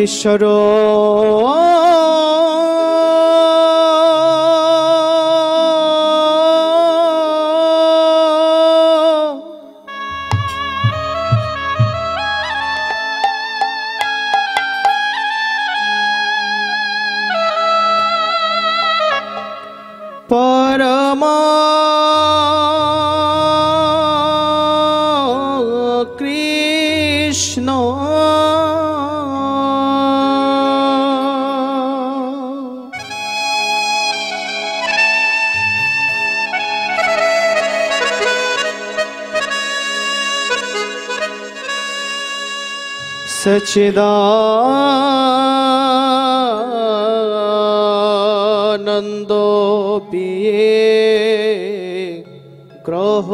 ईश्वर परमा कृष्ण सच्चिदानंद पिए ग्रह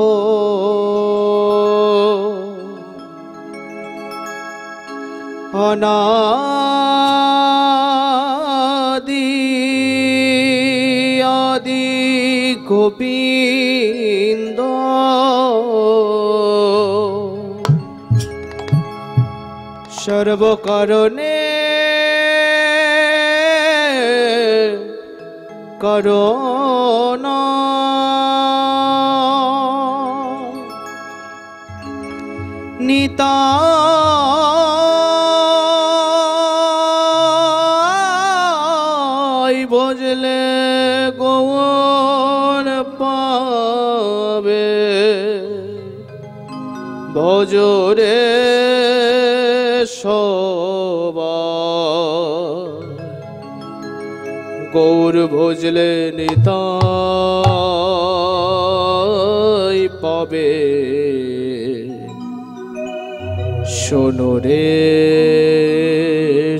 अनादि आदि गोविंद सर्व कारणे करुण निताय भजले गौर पावे भजरे गौर भजले निताय पावे शोनो रे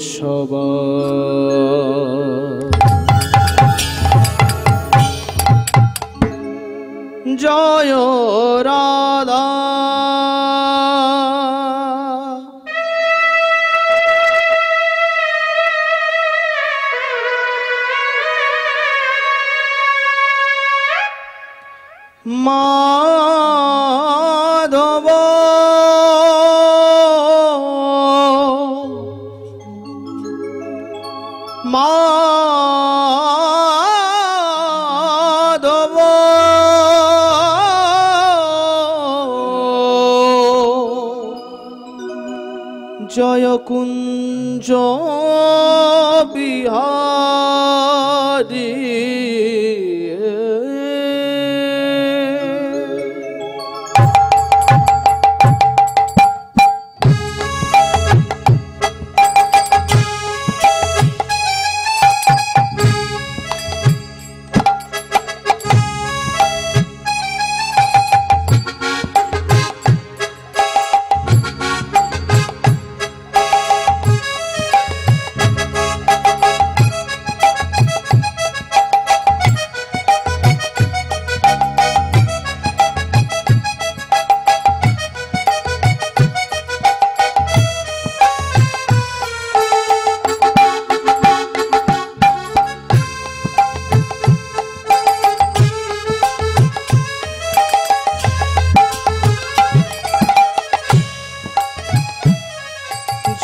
सबाई जय राधा माधव माधव जय कुंज बिहारी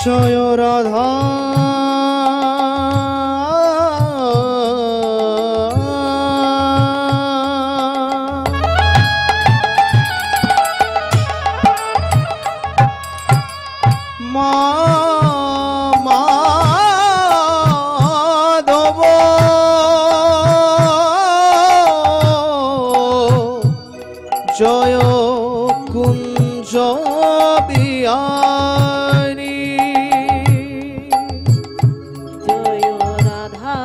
जय राधा কুঞ্জ বিহারী জয় রাধা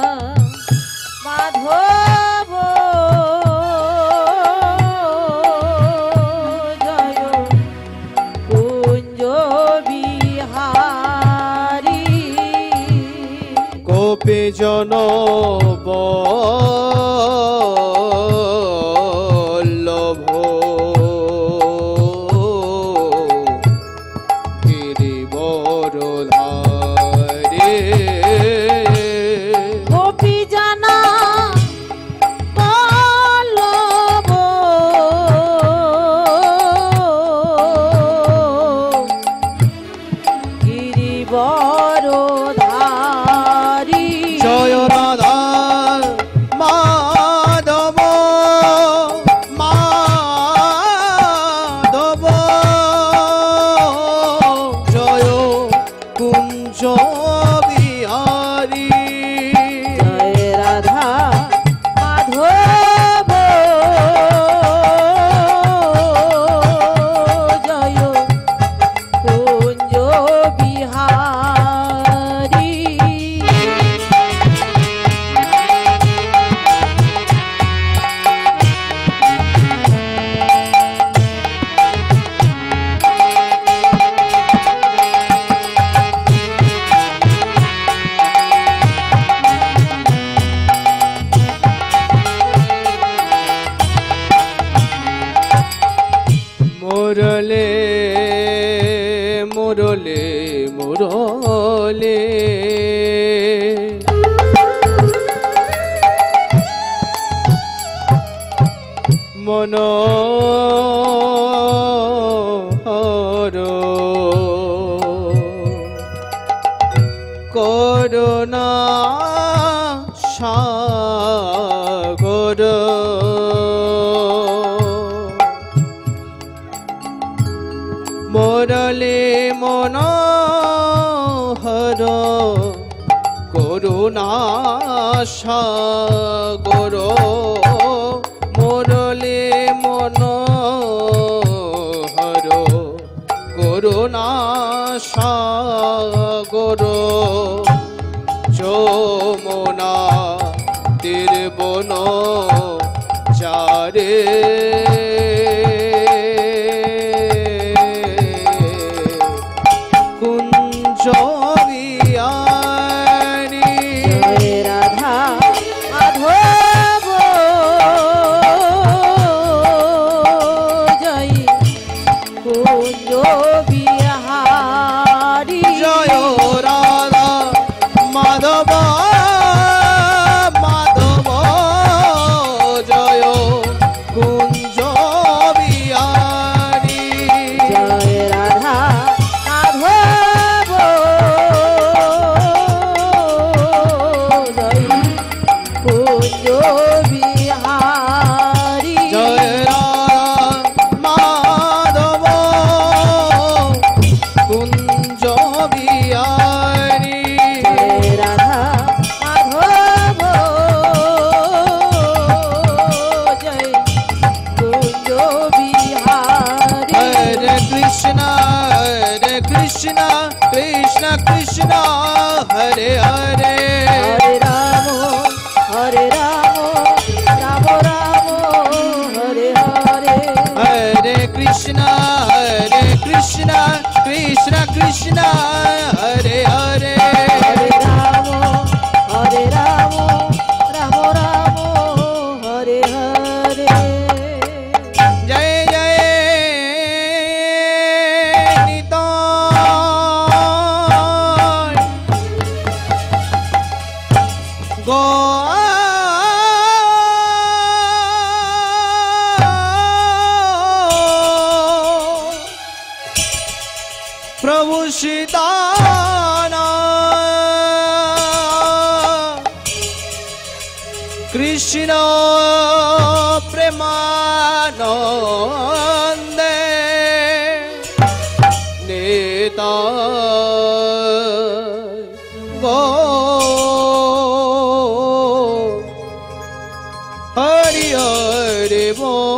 মাধব জয় কুঞ্জ বিহারী গোপী জন বল্লভ গিরিবরধারী গোপী জানা বল্লভ গিরিবরধারী জয় রাধা মাধব মাধব জয় কুঞ্জ বিহারী জয় রাধা মাধব জয় কুঞ্জ বিহারী মুরলে মুরলে মুরলে মনোহর করুণা সাগর মুরলে মনোহর করুণা সাগর মুরলে মনোহর করুণা সাগর যমুনা তীরবন চারে কুঞ্জ বিহারী জয় রাধা মাধব জয় কুঞ্জ বিহারী জয় রাধা মাধব মাধব জয় কুঞ্জ বিহারী জয় রাধা মাধব জয় কুঞ্জ বিহারী জয় রাধা মাধব কুঞ্জ বিহারী জয় রাধা মাধব জয় কুঞ্জ বিহারী হরে কৃষ্ণ কৃষ্ণ কৃষ্ণ হরে হরে হরে রাম রাম রাম হরে হরে হরে কৃষ্ণ কৃষ্ণ কৃষ্ণ হরে হরে হরে রাম রাম রাম হরে হরে জয় জয় নিতাই গো প্রভু সীতানা কৃষ্ণ প্রেমানন্দে নেতা গো হরি হরি বল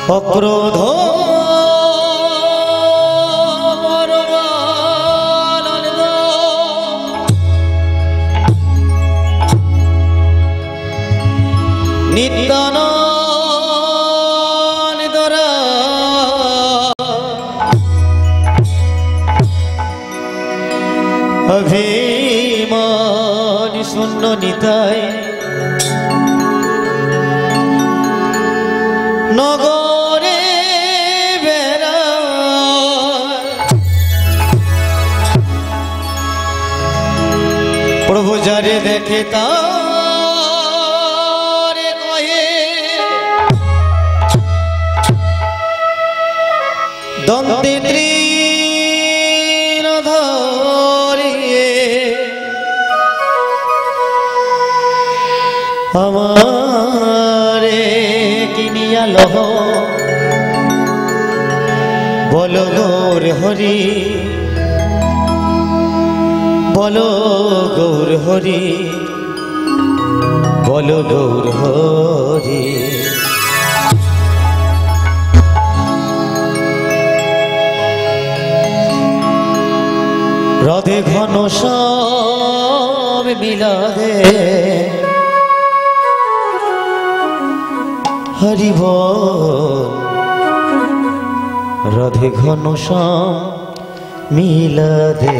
অক্রোধ নিত্যানন্দরা অভিমান শূন্য নিতাই নগরে বেড়া প্রভু যারে দেখে তারে কহে দন্তে তৃণ ধরিয়ে আমারে কিনিয়া লহ বল গৌর হরি বল গৌর হরি বল গৌর হরি রাধে ঘন শ্যাম মিলাদে হরি বল রাধে ঘন শ্যাম মিলাদে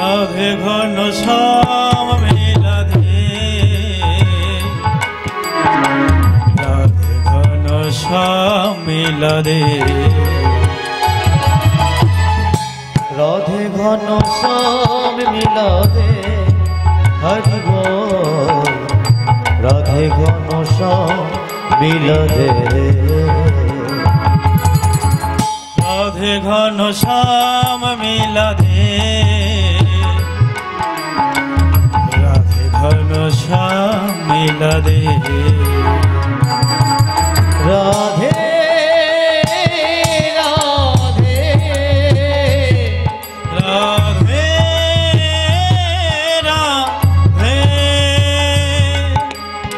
রাধে ঘন শ্যাম মিলাদে রাধে ঘন শ্যাম মিলাদে রাধে ঘন শ্যাম মিলাদে হরি বল রাধে ঘন শ্যাম মিলাদে রাধে ঘন শ্যাম মিলাদে রাধে ঘন শ্যাম মিলাদে রাধে রাধে রাধে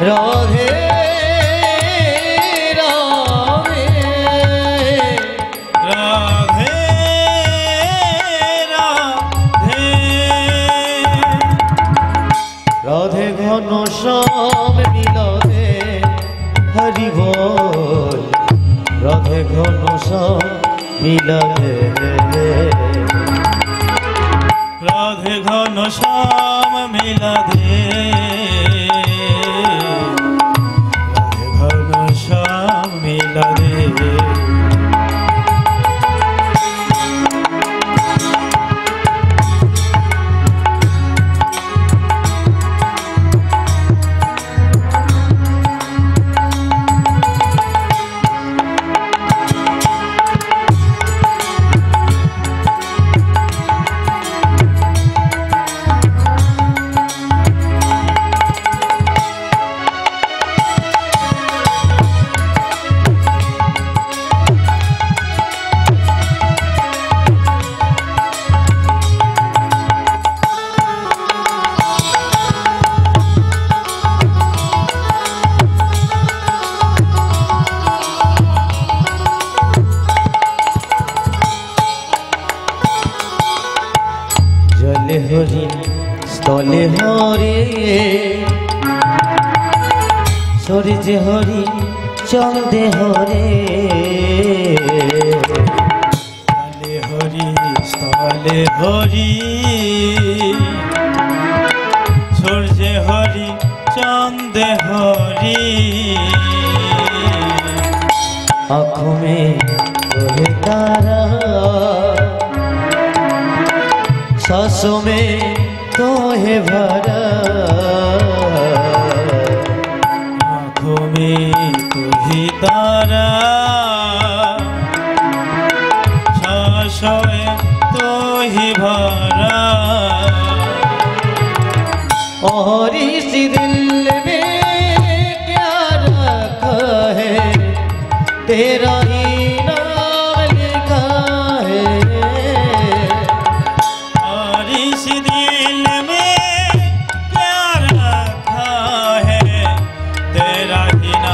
রাধে রাধে রাধে রাধে ঘন শ্যাম মিলাদে হরি বল রাধে ঘন শ্যাম মিলাদে রাধে ঘন শ্যাম মিলাদে রাধে ঘন শ্যাম মিলাদে জলে হরি স্থলে হরে সূর্যে হরি চন্দ্রে হরে স্থলে হরি স্থলে হরি সূর্যে হরি চন্দ্রে হরি आँखों में तोहे तारा सांसों में तोहे भरा आँखों में तू ही तारा सांसों में तू ही भरा और इस दिल में क्या रखा है तेरा ही नाम लिखा है और इस दिल में क्या रखा है तेरा ही नाम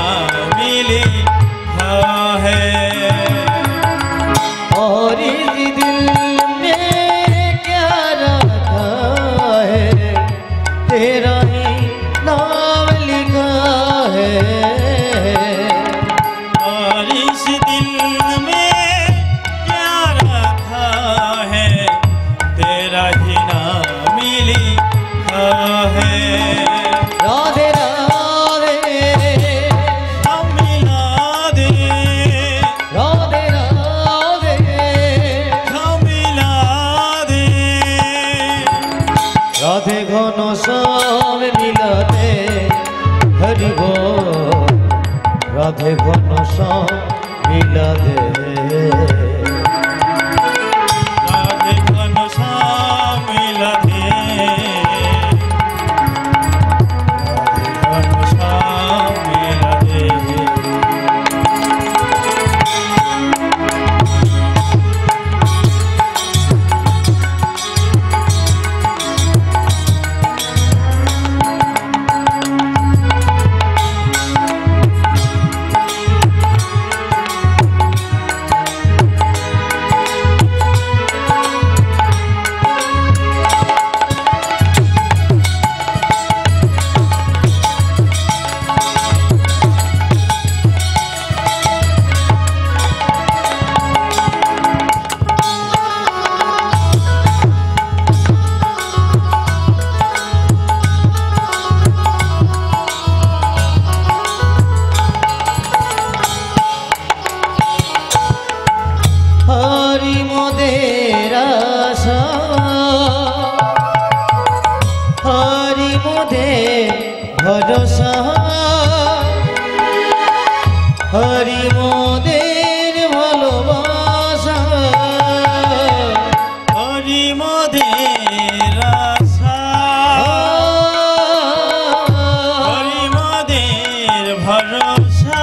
राधे घन श्याम मिलते हरि बोल राधे घन श्याम मिलते राधे घन श्याम मिलते राधे घन श्याम मिलते हरि मोदेर आशा हरि मोदेर भरोसा हरि मोदेर भालोबासा हरि मोदेर आशा हरि मोदेर भरोसा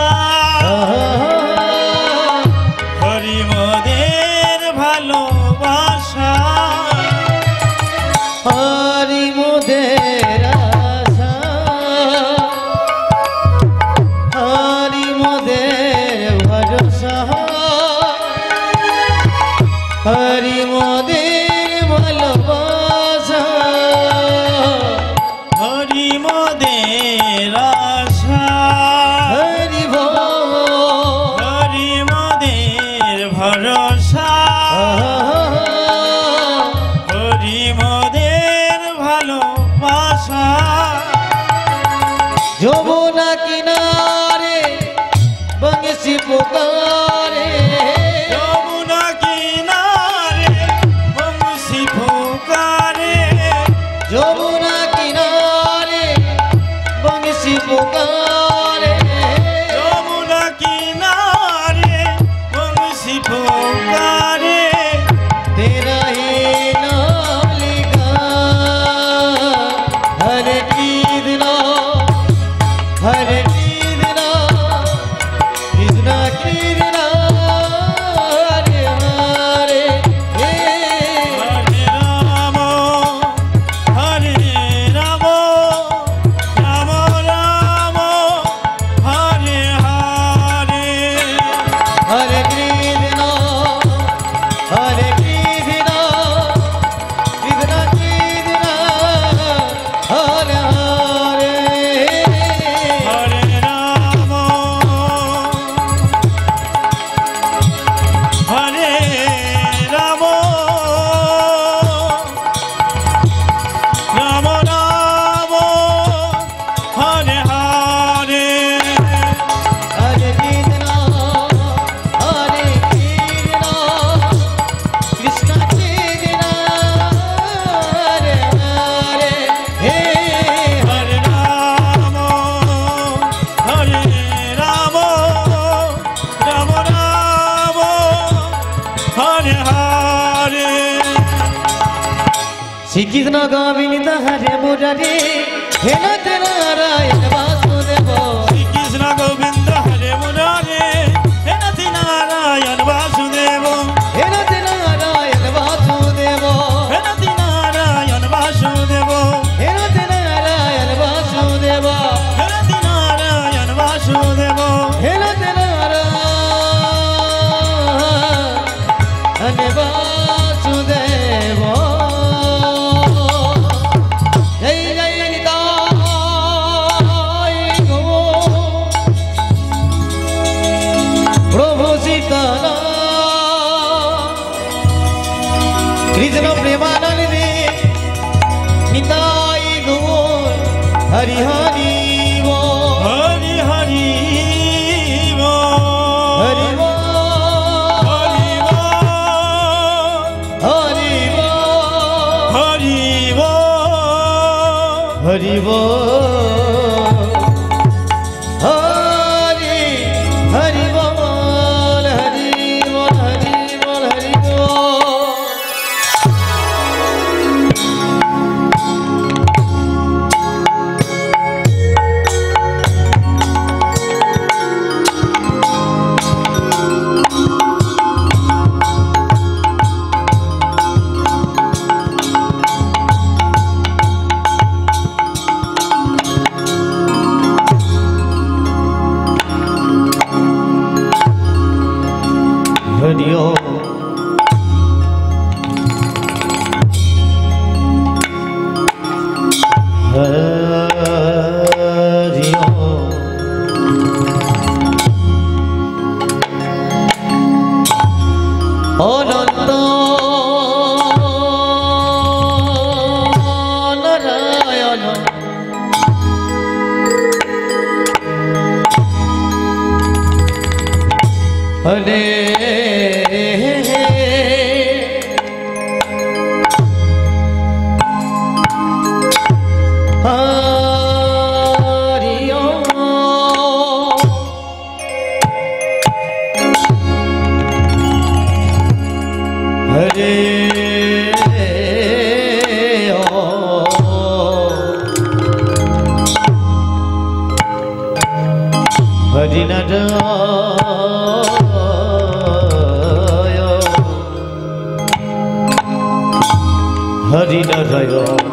हरि मोदेर ভালোবাসা हरि मोदेर आशा हरि मोदेर भरोसा हरि मोदेर भालोबासा হরি মোদের আশা हरि बोल হরি মোদের ভরসা হরি মোদের ভালোবাসা যমুনা কিনারে বংশী পুকারে যমুনা কিনারে বংশী ফুকারে যমুনা কিনারে বংশী পুকারে যমুনা কিনারে বংশী ফুকারে तेरा ही नाम लिखा हर कीर्तना हर कीर्तना कृष्णा कीर्तना हरे हरे हे হরে রাম রাম রাম হরে হরে हरे कृष्णा हरे कृष्णा कृष्णा कृष्णा हरे हरे হরে রাম হরে রাম রাম রাম হরে হরে हरे कृष्णा हरे कृष्णा कृष्ण कृष्णा हरे हरे हे হরে রাম হরে রাম রাম রাম হরে হরে श्री कृष्ण गोविंद हरे मुरारी हे नाथ नारायण वासुदेव শ্রীকৃষ্ণ গোবিন্দ হরে মুরারে হে নাথি নারায়ণ বাসুদেব हे नाथ नारायण वासुदेव হে নাথি নারায়ণ বাসুদেব हे नाथ नारायण वासुदेव হে নাথি নারায়ণ বাসুদেব हे नाथ नारायण वासुदेव जय जय निताय गौर प्रभु सीताराम कृष्ण प्रेमानंदे निताय गौर हरि हरि बोल হরি হরি हरि বল बोल হরি বল हरि बोल হরি বল হরি হরি বল হরি বল হরি বল হরি বল हरि ओम हरि ओम अनंत नारायण हरे हरि नारायण हरि नारायण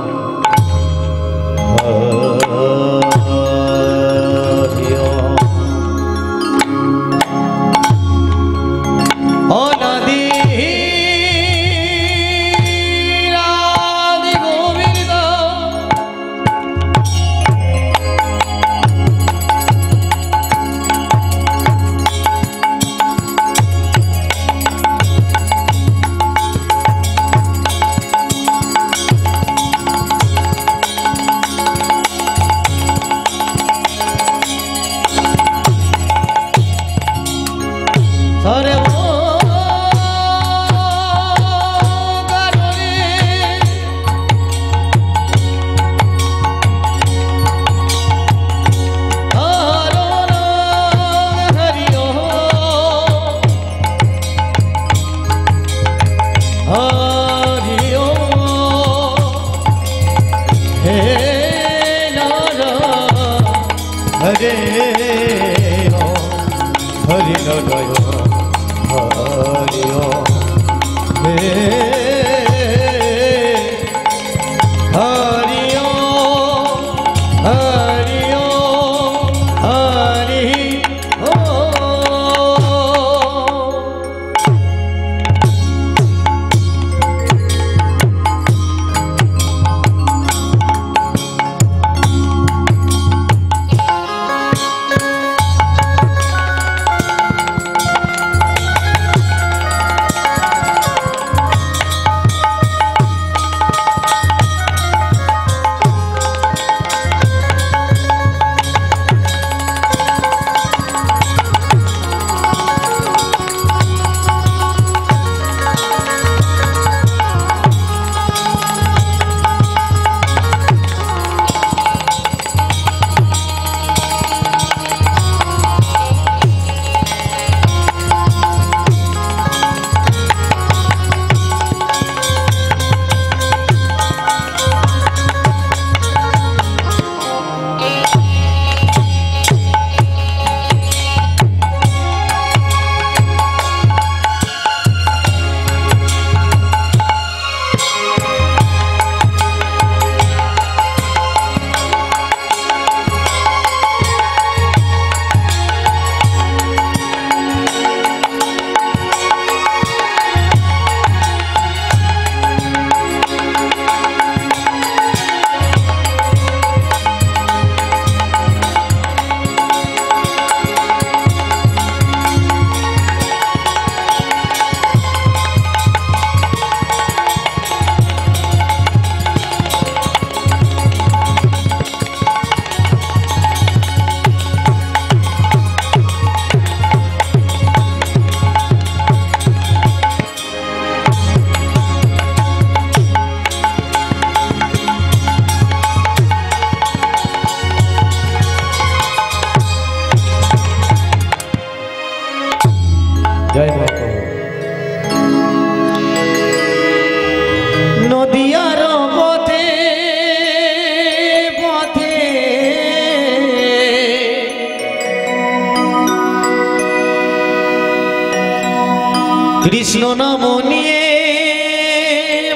কৃষ্ণ নাম নিয়ে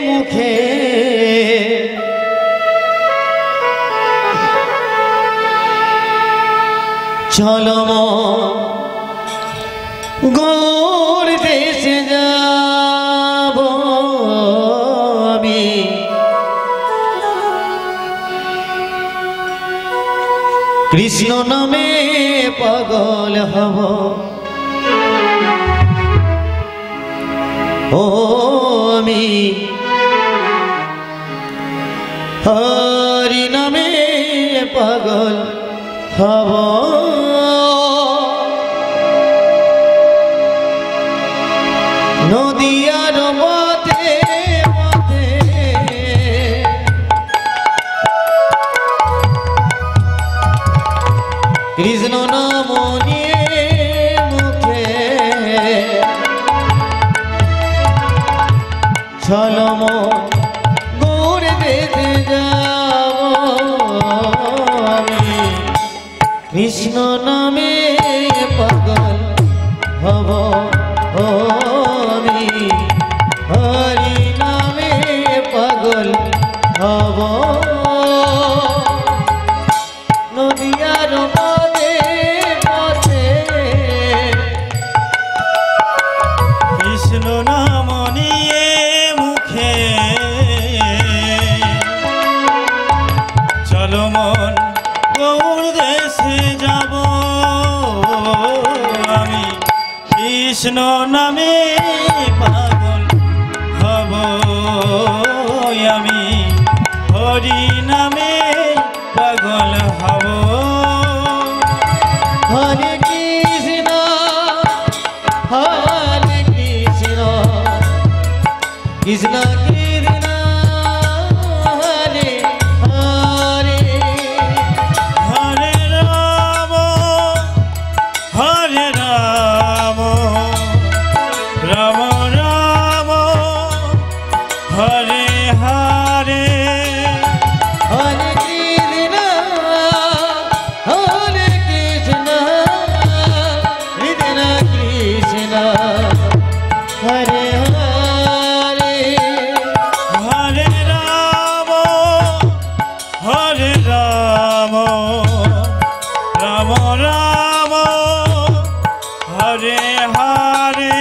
মুখে চলো গৌর দেশে যাব আমি কৃষ্ণ নামে পাগল হব ও আমি হরি নামে পাগল হব নদিয়ার পথে পথে কৃষ্ণ নাম নিয়ে মুখে চলম গৌর দেশে যাব আমি কৃষ্ণ নামে পাগল হব ও আমি হরি নামে পাগল হব নদিয়ার পথে পথে কৃষ্ণ নাম নিয়ে মুখে চলো মন গৌর দেশে যাব আমি কৃষ্ণ নামে পাগল হব আমি হরি নামে পাগল হব হরে কৃষ্ণ কৃষ্ণ কৃষ্ণ হরে হরে হরে রাম রাম রাম হরে হরে হরে কৃষ্ণ কৃষ্ণ কৃষ্ণ হরে হরে হরে রাম রাম রাম হরে হরে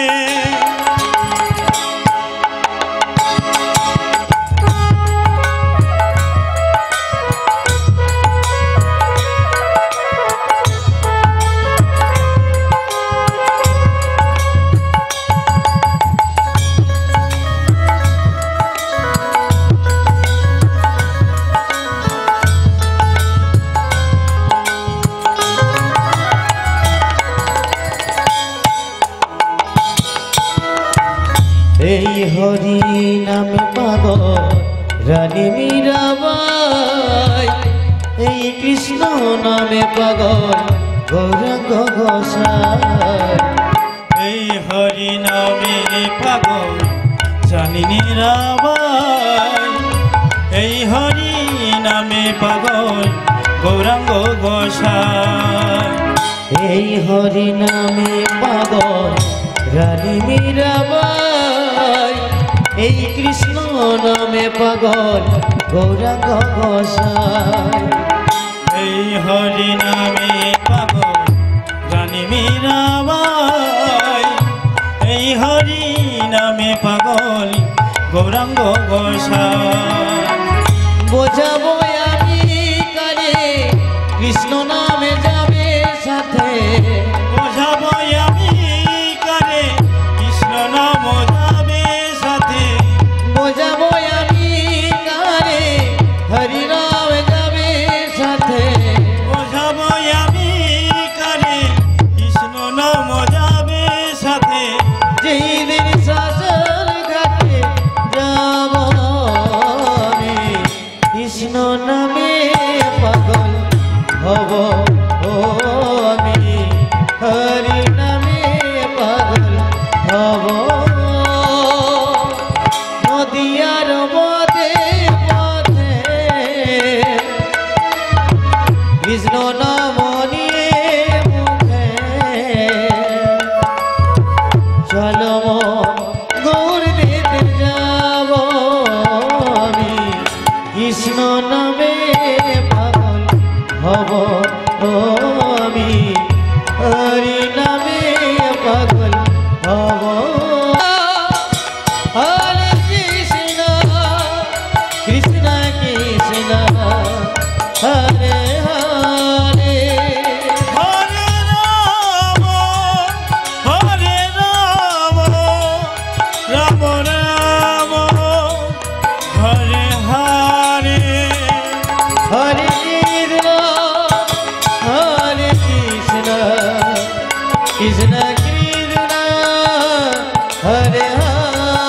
এই হরি নামে পাগল রানী মীরাবাই এই কৃষ্ণ নামে পাগল গৌরাঙ্গ গোসাই এই হরি নামে পাগল জানি নিরাবাই এই হরি নামে পাগল গৌরাঙ্গ গোসাই এই হরি নামে পাগল রানী মীরাবাই এই কৃষ্ণ নামে পাগল গৌরাঙ্গ গোসাই এই হরি নামে পাগল রানী মীরাবাই এই হরি নামে পাগল গৌরাঙ্গ গোসাই বোঝাবো আমি কারে কৃষ্ণ নামে যাবে সাথে বোঝাবো আমি কারে কৃষ্ণ নাম যাবে সাথে বোঝাবো আমি কারে হরি নাম যাবে সাথে বোঝাবো আমি কারে কৃষ্ণ নাম যাবে সাথে যেই দিন শাসন ঘাটে যাব আমি কৃষ্ণ নামে পাগল হব ও আমি হরি নামে পাগল হব নদিয়ার পথে পথে কৃষ্ণ নাম নিয়ে মুখে চলো হরে হরে হরে রাম রাম রাম হরে হরে হরে কৃষ্ণ হরে কৃষ্ণ কৃষ্ণ কৃষ্ণ হরে হরে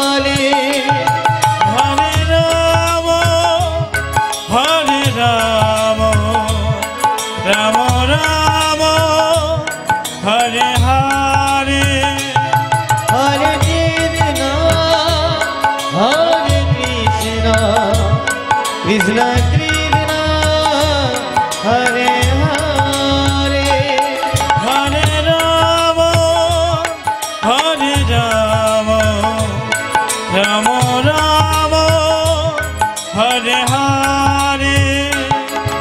হরে রাম রাম রাম হরে হরে হরে কৃষ্ণ হরে কৃষ্ণ কৃষ্ণ কৃষ্ণ হরে হরে হরে রাম রাম রাম হরে হরে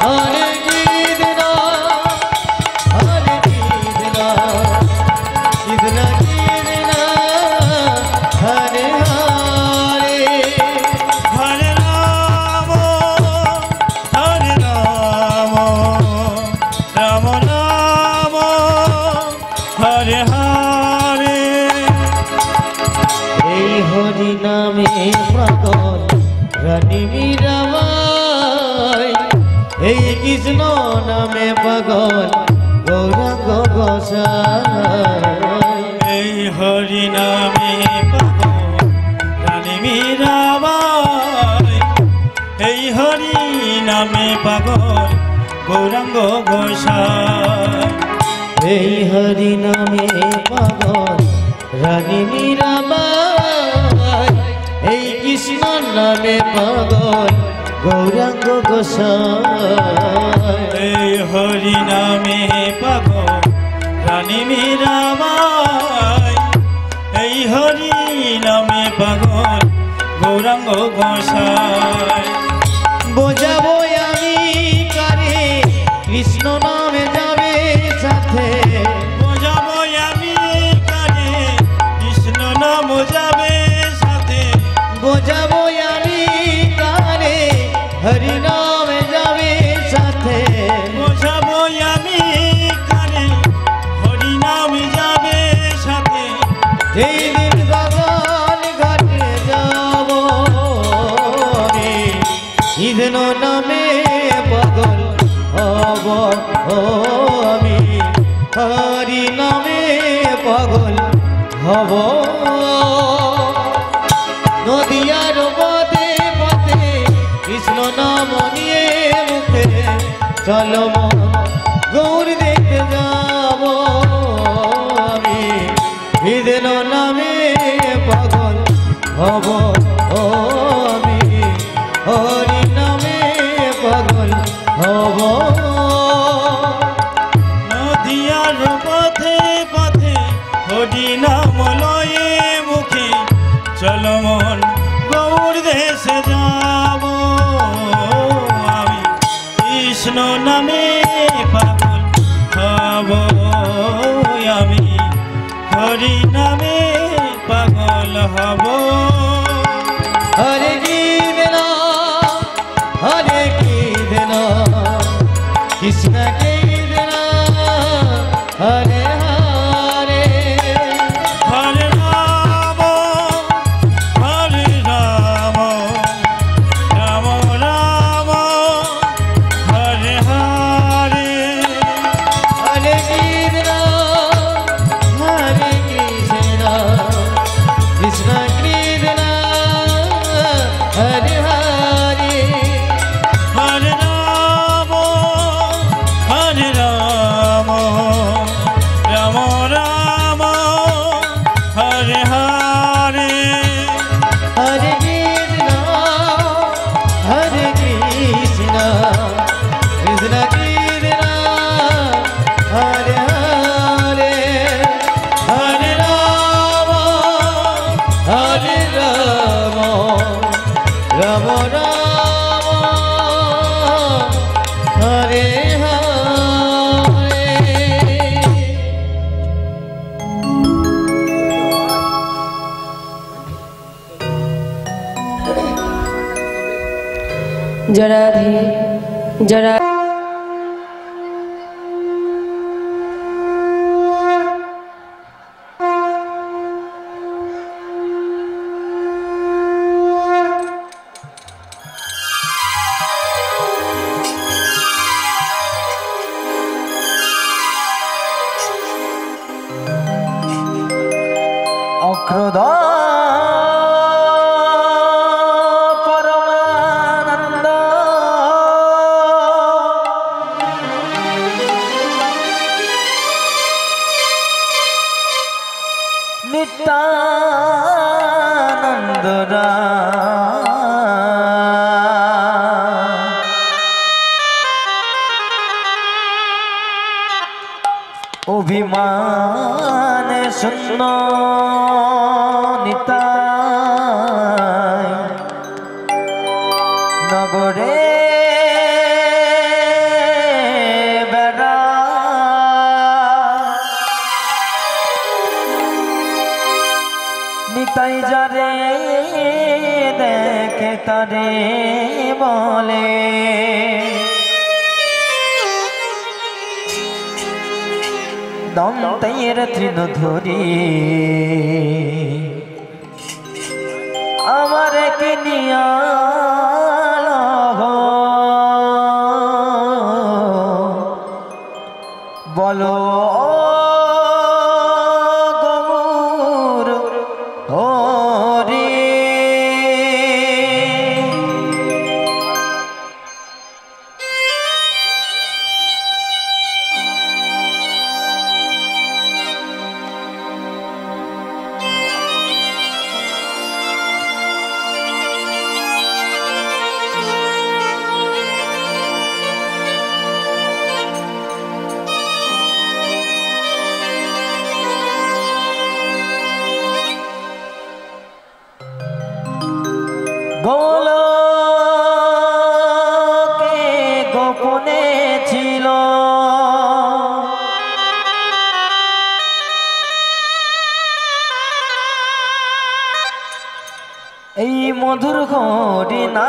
হরে কৃষ্ণ হরে কৃষ্ণ কৃষ্ণ কৃষ্ণ হরে হরে হরে রাম রাম রাম হরে হরে এই হরি নামে পাগল রানী মীরাবাই এই কৃষ্ণ নামে পাগল গৌরাঙ্গ গোসাই এই হরি নামে পাগল রানী মীরাবাই এই হরি নামে পাগল গৌরাঙ্গ গোসাই এই হরি নামে পাগল রানী মীরাবাই এই কৃষ্ণ নামে পাগল গৌরাঙ্গ গোসাই এই হরি নামে পাগল রানী মীরাবাই এই হরি নামে পাগল গৌরাঙ্গ গোসাই বোঝাবো আমি কারে কৃষ্ণ নামে যাবে সাথে বোঝাবো আমি কানে কৃষ্ণ নাম যাবে সাথে বোঝাবো আমি কারে হরি নামে যাবে সাথে বোঝাবো আমি কানে হরি নাম যাবে সাথে যেই দিন গগন ঘাটে যাব রে ইধন নামে পাগল হব আমি হরি নামে পাগল হব নদিয়ার পথে পথে কৃষ্ণ নাম নিয়ে মুখে চলো মন গৌর দেখতে যাব আমি বিদেন নামে পাগল হব আমি হরি নামে পাগল হব নদিয়ার পথে পথে হরি নাম লয়ে মুখে চলো মন গৌর দেশে যাব আমি কৃষ্ণ নামে পাগল হব আমি হরি নামে পাগল হব হরে কৃষ্ণ হরে কৃষ্ণ কৃষ্ণ কৃষ্ণ হরে হরে হরে রাম রাম রাম হরে হরে হরে কৃষ্ণ হরে কৃষ্ণ কৃষ্ণ কৃষ্ণ হরে হরে হরে রাম রাম রাম হরে হরে হরে কৃষ্ণ হরে কৃষ্ণ কৃষ্ণ কৃষ্ণ হরে হরে হরে রাম রাম রাম হরে হরে जराधे जरा অভিমান শূন্য নিতাই নগরে বেড়া নিতাই যারে দেখে তারে বলে দন্তের তৃণ ধরি আমার কিনিয়া বলো গৌর হরি গোলকে গোপনে ছিল এই মধুর হরি না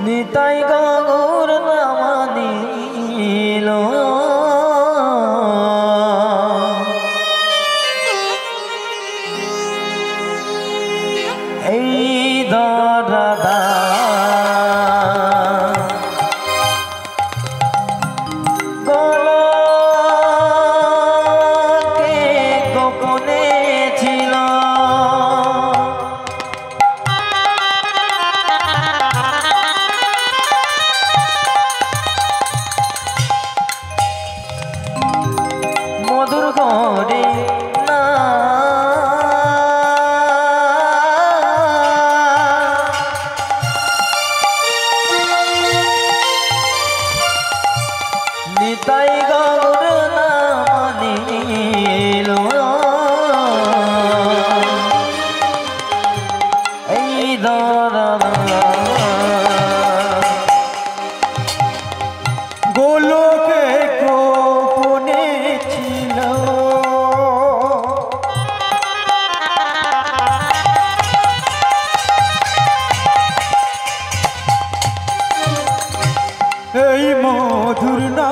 নিতাই গৌর নামানিল এই দাদা গোলকে গোপনে ছিল মধুর করে না নিতাই গৌর নামানিল এই দাদা গোলকে গোপনে ছিল এই মধুর না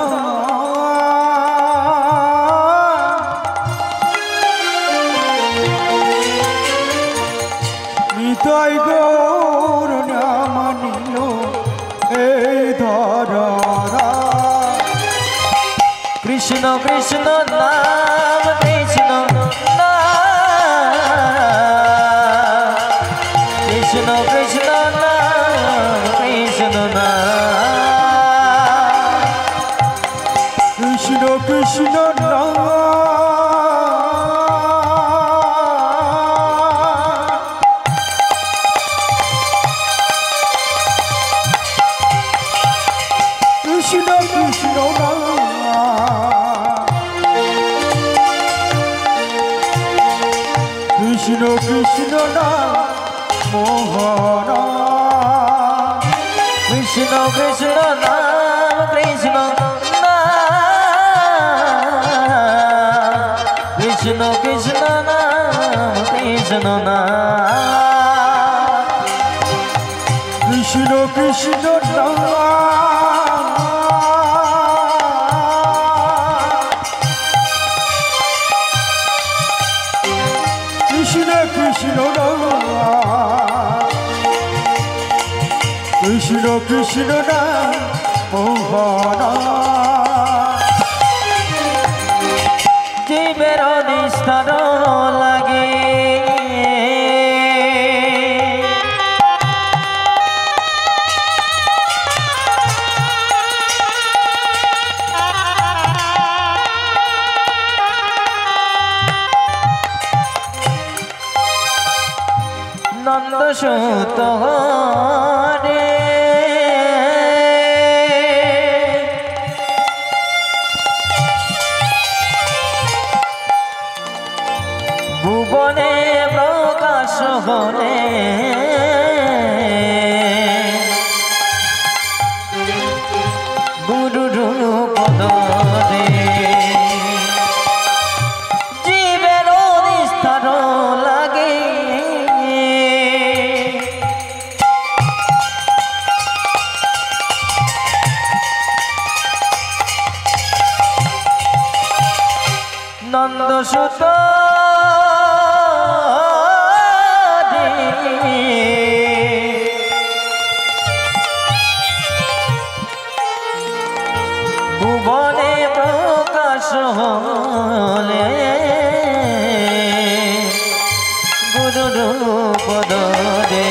নিতাই গৌর নামানিল এই ধরা কৃষ্ণ কৃষ্ণ নাম কৃষ্ণ কৃষ্ণ কৃষ্ণ নাম কৃষ্ণ কৃষ্ণ কৃষ্ণ নাম কৃষ্ণ কৃষ্ণ কৃষ্ণ কৃষ্ণ নাম মোহন কৃষ্ণ কৃষ্ণ নাম কৃষ্ণ কৃষ্ণ কৃষ্ণ নাম কৃষ্ণ কৃষ্ণ কৃষ্ণ নাম কৃষ্ণ কৃষ্ণ কৃষ্ণ কৃষ্ণ নাম মোহন জীবের নিস্তার লাগে নন্দ সুত রে ভুবনে প্রকাশ হলে গুরুর পদরে জীবের নিস্তার লাগে নন্দ সুত ভুবনে প্রকাশ হলে গুরুর পদরে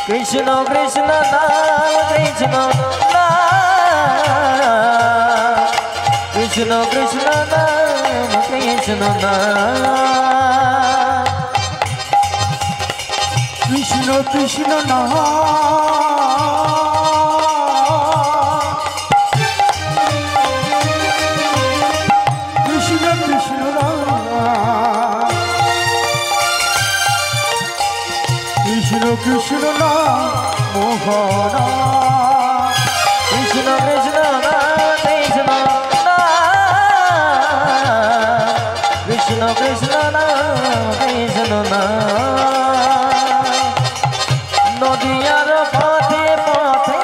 কৃষ্ণ কৃষ্ণ নাম কৃষ্ণ নাম কৃষ্ণ কৃষ্ণ নাম কৃষ্ণ নাম কৃষ্ণ কৃষ্ণ নাম কৃষ্ণ কৃষ্ণ নাম কৃষ্ণ কৃষ্ণ নাম মোহন কৃষ্ণ কৃষ্ণ নাম কৃষ্ণ নাম কৃষ্ণ কৃষ্ণ নাম কৃষ্ণ নাম নদিয়ার পথে পথে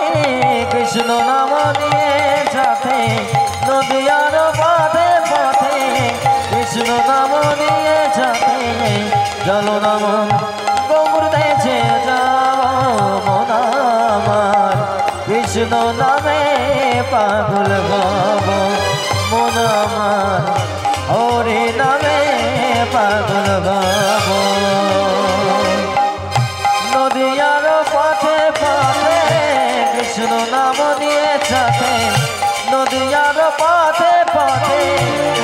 কৃষ্ণ নাম নিয়ে যাতে নদিয়ার পথে পথে কৃষ্ণ নাম নিয়ে যাতে জল নাম গৌর দেশে যাব আমার কৃষ্ণ নামে পাগল হব মন আমার হরি নামে পাগল হব নদিয়ার পথে পথে কৃষ্ণ নাম নিয়ে যাতে নদিয়ার পথে পথে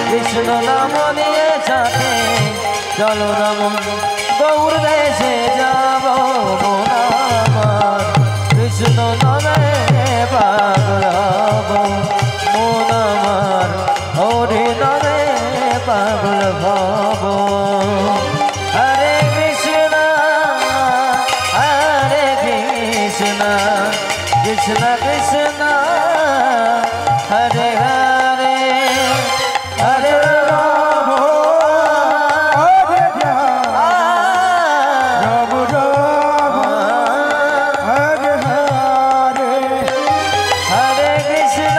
কৃষ্ণ নাম নিয়ে যাতে চলো নাম গৌর দেশে যাব মন আমার কৃষ্ণ নামে পাগল হব মন আমার হরি নামে পাগল হব হরে কৃষ্ণ কৃষ্ণ কৃষ্ণ হরে হরে হরে রাম হরে রাম রাম হরে হরে হরে কৃষ্ণ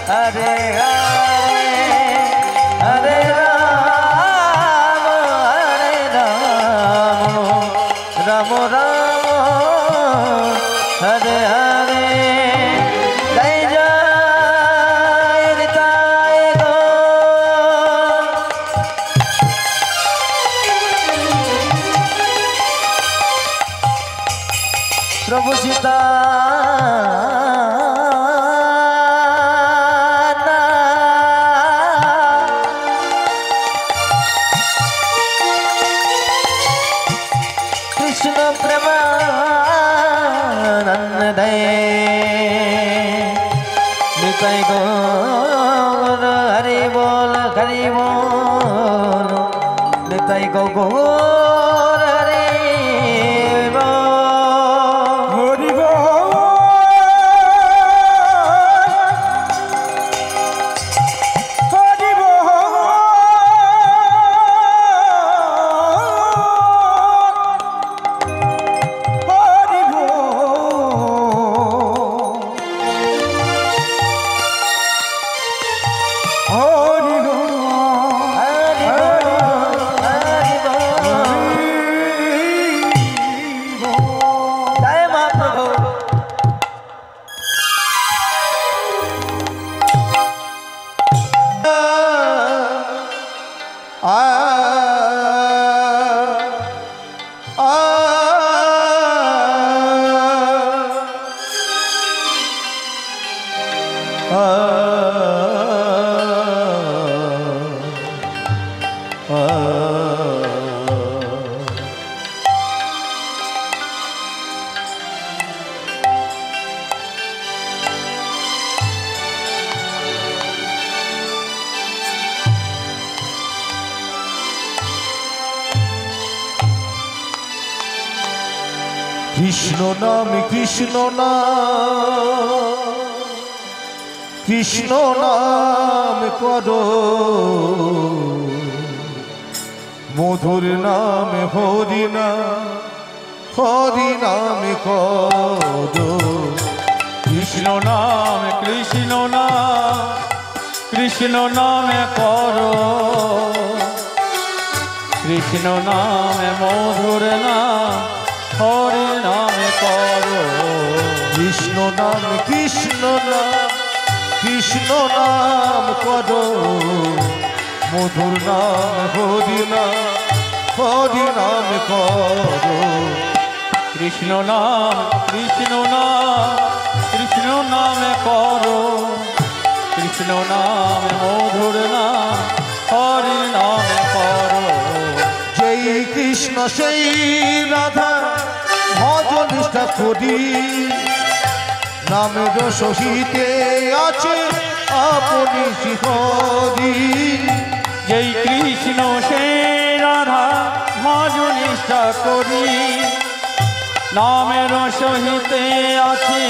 হরে হরে রাম রাম হরে হরে জয় জয় নিতাই গৌর প্রভু সীতা কৃষ্ণ প্রেমানন্দ নিতাই গৌর হরি বল নিতাই গৌর হরি বল হরি কৃষ্ণ নাম কৃষ্ণ নাম কৃষ্ণ নাম করো মধুর নাম হরি নাম করো কৃষ্ণ নাম কৃষ্ণ নাম কৃষ্ণ নামে করো কৃষ্ণ নামে মধুর নাম হরি নামে করো কৃষ্ণ নাম কৃষ্ণ নাম কৃষ্ণ নাম করো মধুর নাম হরি নাম করো কৃষ্ণ নাম কৃষ্ণ নাম কৃষ্ণ নামে করো কৃষ্ণ নাম মধুর নাম হরি নামে করো যেই কৃষ্ণ সেই রাধা ভজন নিষ্ঠা করি নামের সহিতে আছে আপনি হরি যেই কৃষ্ণ সে রাধা ভজন নিষ্ঠা করি নামের সহিতে আছে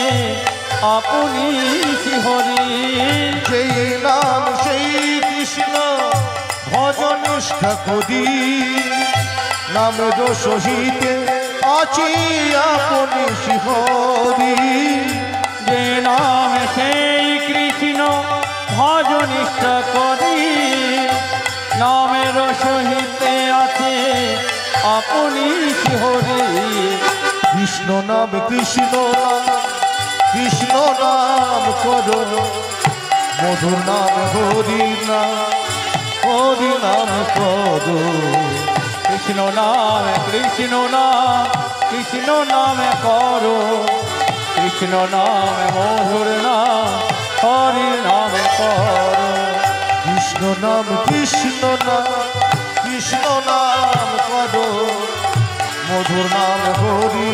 আপনি হরি সেই নাম সেই কৃষ্ণ ভজন নিষ্ঠা করি নামের সহিতে আছে আপনি হরি যে নাম সেই কৃষ্ণ ভজন নিষ্ঠা করি নামের সহিতে আছে আপনি হরি কৃষ্ণ নাম কৃষ্ণ নাম কৃষ্ণ নাম করো মধুর নাম হরি নাম করো কৃষ্ণ নাম কৃষ্ণ নাম কৃষ্ণ নামে করো কৃষ্ণ নাম মধুর নাম হরি নামে করো কৃষ্ণ নাম কৃষ্ণ নাম কৃষ্ণ নাম করো মধুর নাম হরি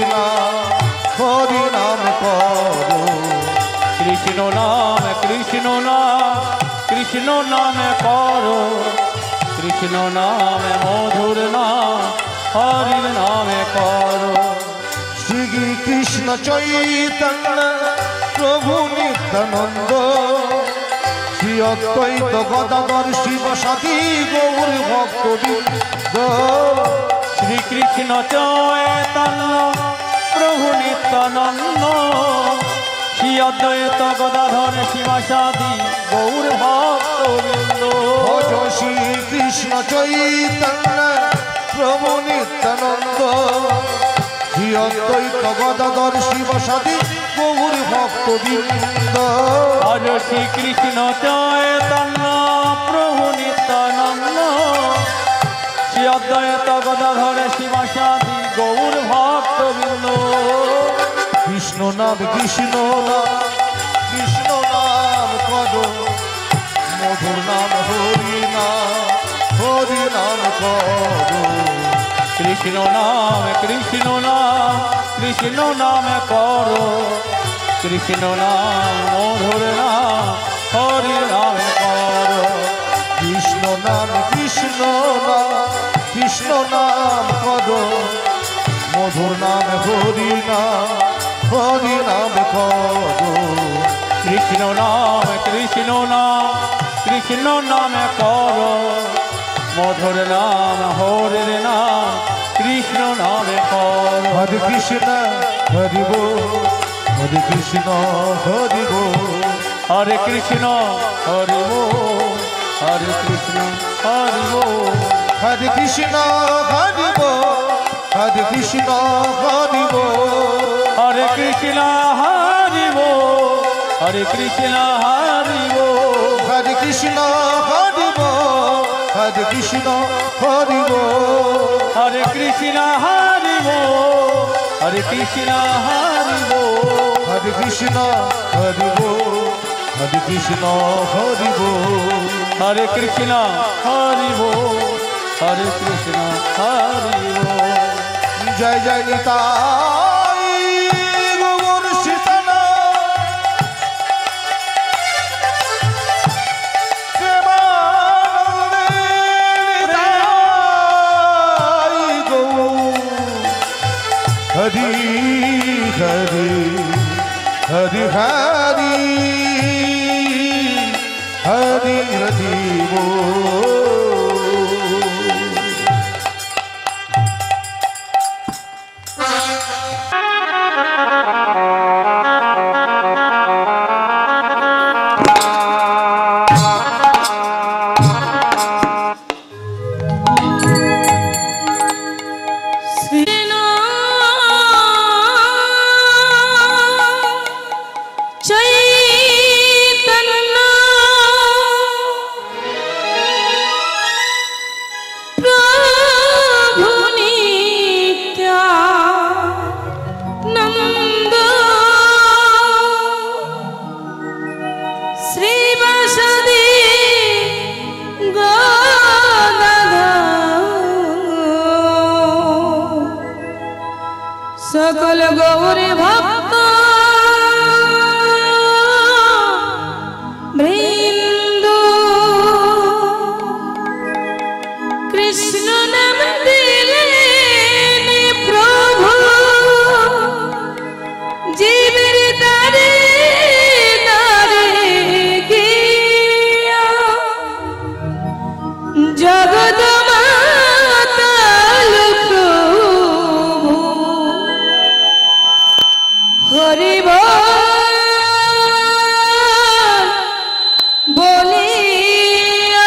নাম করো কৃষ্ণ নাম কৃষ্ণ নাম কৃষ্ণ নামে করো কৃষ্ণ নাম মধুর নাম হরি নামে করো শ্রী কৃষ্ণ চৈতন্য প্রভু নিত্যানন্দ শ্রী অদ্বৈত গদাধর শিব সাথী গৌর ভক্তবৃন্দ শ্রীকৃষ্ণ চৈতন্য প্রভু নিত্যানন্দ শ্রী অদ্বৈত গদাধর শিবাসাদি গৌর ভক্তবৃন্দ ভজ শ্রী কৃষ্ণ চৈতন্য প্রভু নিত্যানন্দ শ্রী অদ্বৈত গদাধর শিব সাথী গৌর ভক্তবৃন্দ ভজ শ্রীকৃষ্ণ চৈতন্য প্রভু নিত্যানন্দ শ্রী অদ্বৈত গদাধর শিবাসাদি গৌর ভক্তবৃন্দ কৃষ্ণ নাম কৃষ্ণ নাম কৃষ্ণ নাম করো মধুর নাম হরি নাম করো কৃষ্ণ নাম কৃষ্ণ নাম কৃষ্ণ নামে করো কৃষ্ণ নাম মধুর নাম হরি নামে করো কৃষ্ণ নাম কৃষ্ণ নাম কৃষ্ণ নাম করো মধুর নাম হরি নাম করো কৃষ্ণ নাম কৃষ্ণ নাম কৃষ্ণ নামে করো মধুর নাম হরি নাম কৃষ্ণ নামে করো হরে কৃষ্ণ হরি বল হরে কৃষ্ণ হরি বল হরে কৃষ্ণ হরি বল হরে কৃষ্ণ হরি বল হরে কৃষ্ণ হরি বল হরে কৃষ্ণ হরি বল হরে কৃষ্ণ হরি বল হরে কৃষ্ণ হরি বল হরে কৃষ্ণ হরি বল হরে কৃষ্ণ হরি বল হরে কৃষ্ণ হরি বল হরে কৃষ্ণ হরি বল হরে কৃষ্ণ হরি বল হরে কৃষ্ণ হরি বল হরে কৃষ্ণ হরি বল হরে কৃষ্ণ হরি বল জয় জয় নিতাই গৌর সীতানা প্রেমানন্দে নিতাই গৌর হরি हरि हरि हरि हरि बोल। सकल गौरी भक्त वृंद कृष्ण नाम दिलेन प्रभु जीवेर दारे दारे गिया जगत हरि बोलिया।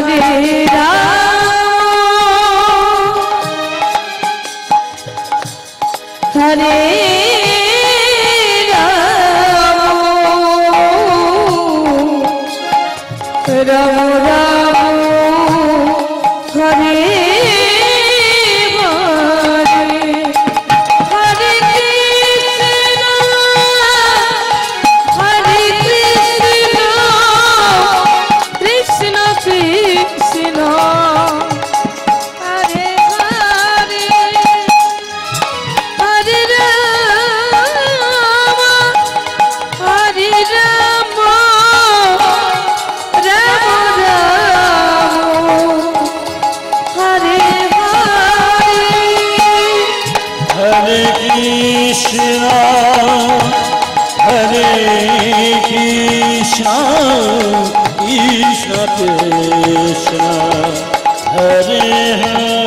Hare Ram Hare Ram Ram Hare Krishna Krishna Hare Hare